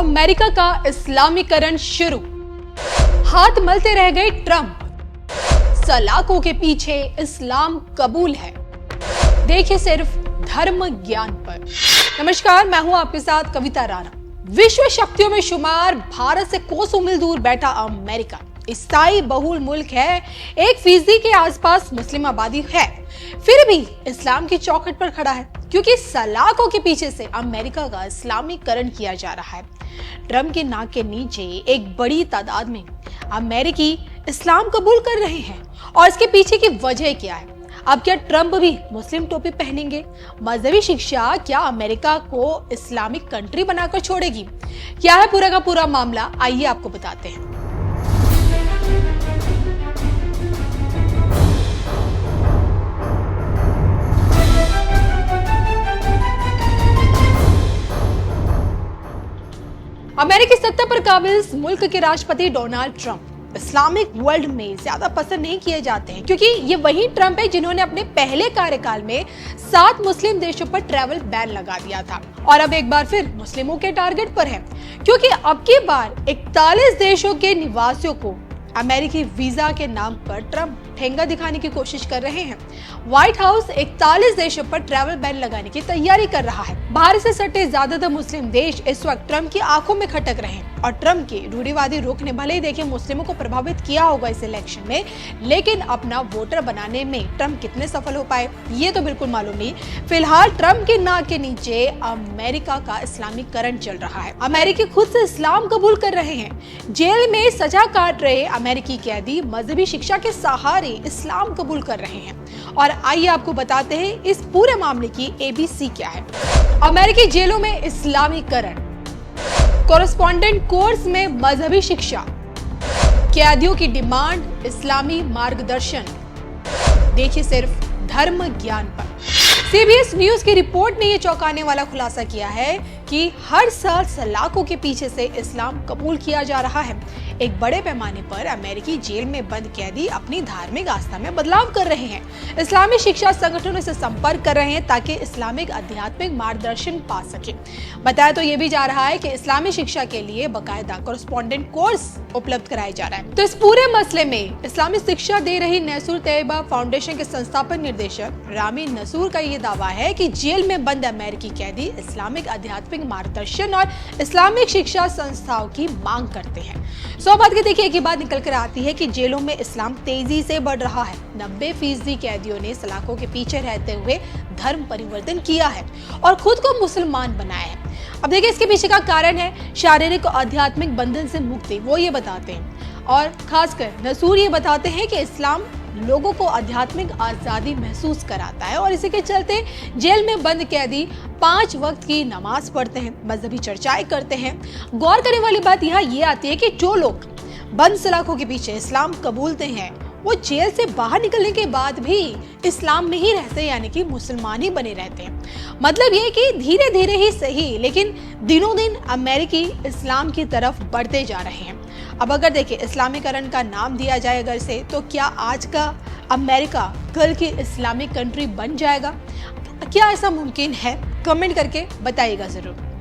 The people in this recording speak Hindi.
अमेरिका का इस्लामीकरण शुरू, हाथ मलते रह गए ट्रंप, सलाखों के पीछे इस्लाम कबूल है। देखिए सिर्फ धर्म ज्ञान पर। नमस्कार, मैं हूं आपके साथ कविता राणा। विश्व शक्तियों में शुमार भारत से कोसों मील दूर बैठा अमेरिका ईसाई बहुल मुल्क है। 1% के आसपास मुस्लिम आबादी है, फिर भी इस्लाम की चौखट पर खड़ा है, क्योंकि सलाखों के पीछे से अमेरिका का इस्लामीकरण किया जा रहा है। ट्रंप के नाक के नीचे एक बड़ी तादाद में अमेरिकी इस्लाम कबूल कर रहे हैं, और इसके पीछे की वजह क्या है? अब क्या ट्रंप भी मुस्लिम टोपी पहनेंगे? मजहबी शिक्षा क्या अमेरिका को इस्लामिक कंट्री बनाकर छोड़ेगी? क्या है पूरा का पूरा मामला, आइए आपको बताते हैं। अमेरिकी सत्ता पर काबिज मुल्क के राष्ट्रपति डोनाल्ड ट्रंप इस्लामिक वर्ल्ड में ज्यादा पसंद नहीं किए जाते हैं, क्योंकि ये वही ट्रंप है जिन्होंने अपने पहले कार्यकाल में 7 मुस्लिम देशों पर ट्रैवल बैन लगा दिया था, और अब एक बार फिर मुस्लिमों के टारगेट पर है, क्योंकि अब की बार 41 देशों के निवासियों को अमेरिकी वीजा के नाम पर ट्रंप ठेंगा दिखाने की कोशिश कर रहे हैं। व्हाइट हाउस 41 देशों पर ट्रैवल बैन लगाने की तैयारी कर रहा है। भारत से सटे ज्यादातर मुस्लिम देश इस वक्त ट्रंप की आंखों में खटक रहे हैं, और ट्रंप के रूढ़िवादी रुख ने भले ही देखिए मुस्लिमों को प्रभावित किया होगा इस इलेक्शन में, लेकिन अपना वोटर बनाने में ट्रंप कितने सफल हो पाए ये तो बिल्कुल मालूम नहीं। फिलहाल ट्रंप के नाक के नीचे अमेरिका का इस्लामीकरण चल रहा है। अमेरिकी खुद से इस्लाम कबूल कर रहे हैं। जेल में सजा काट रहे अमेरिकी कैदी मजहबी शिक्षा के सहारे इस्लाम कबूल कर रहे हैं, और आइए आपको बताते हैं इस पूरे मामले की ABC क्या है। अमेरिकी जेलों में इस्लामीकरण, कॉरेस्पॉन्डेंट कोर्स में मजहबी शिक्षा, कैदियों की डिमांड इस्लामी मार्गदर्शन। देखिए सिर्फ धर्म ज्ञान पर। CBS न्यूज की रिपोर्ट ने यह चौंकाने वाला खुलासा किया है कि हर साल सलाखों के पीछे से इस्लाम कबूल किया जा रहा है। एक बड़े पैमाने पर अमेरिकी जेल में बंद कैदी अपनी धार्मिक आस्था में बदलाव कर रहे हैं। इस्लामी शिक्षा संगठनों से संपर्क कर रहे हैं ताकि इस्लामिक आध्यात्मिक मार्गदर्शन पा सके। बताया तो ये भी जा रहा है कि इस्लामी शिक्षा के लिए बाकायदा कॉरेस्पॉन्डेंट कोर्स उपलब्ध कराया जा रहा है। तो इस पूरे मसले में इस्लामी शिक्षा दे रही नसूर तैयबा फाउंडेशन के संस्थापक निदेशक रामी नसूर का ये दावा है कि जेल में बंद अमेरिकी कैदी इस्लामिक आध्यात्मिक मार्गदर्शन और इस्लामिक शिक्षा संस्थाओं की मांग करते हैं। बात की देखिए एक ही बात निकल कर आती है कि जेलों में इस्लाम तेजी से बढ़ रहा है। 90% कैदियों ने सलाखों के पीछे रहते हुए धर्म परिवर्तन किया है और खुद को मुसलमान बनाया है। अब देखिए इसके पीछे का कारण है शारीरिक और आध्यात्मिक बंधन से मुक्ति, वो ये बताते हैं, और खासकर नसूर ये बताते हैं कि इस्लाम लोगों को आध्यात्मिक आजादी महसूस कराता है, और इसी के चलते जेल में बंद कैदी 5 वक्त की नमाज पढ़ते हैं, मजहबी चर्चाएं करते हैं। गौर करने वाली बात यहाँ ये आती है कि जो लोग बंद सलाखों के पीछे इस्लाम कबूलते हैं वो जेल से बाहर निकलने के बाद भी इस्लाम में ही रहते, यानी कि मुसलमान ही बने रहते हैं। मतलब ये कि धीरे धीरे ही सही, लेकिन दिनों दिन अमेरिकी इस्लाम की तरफ बढ़ते जा रहे हैं। अब अगर देखिए इस्लामीकरण का नाम दिया जाए अगर से, तो क्या आज का अमेरिका कल की इस्लामिक कंट्री बन जाएगा? क्या ऐसा मुमकिन है? कमेंट करके बताइएगा जरूर।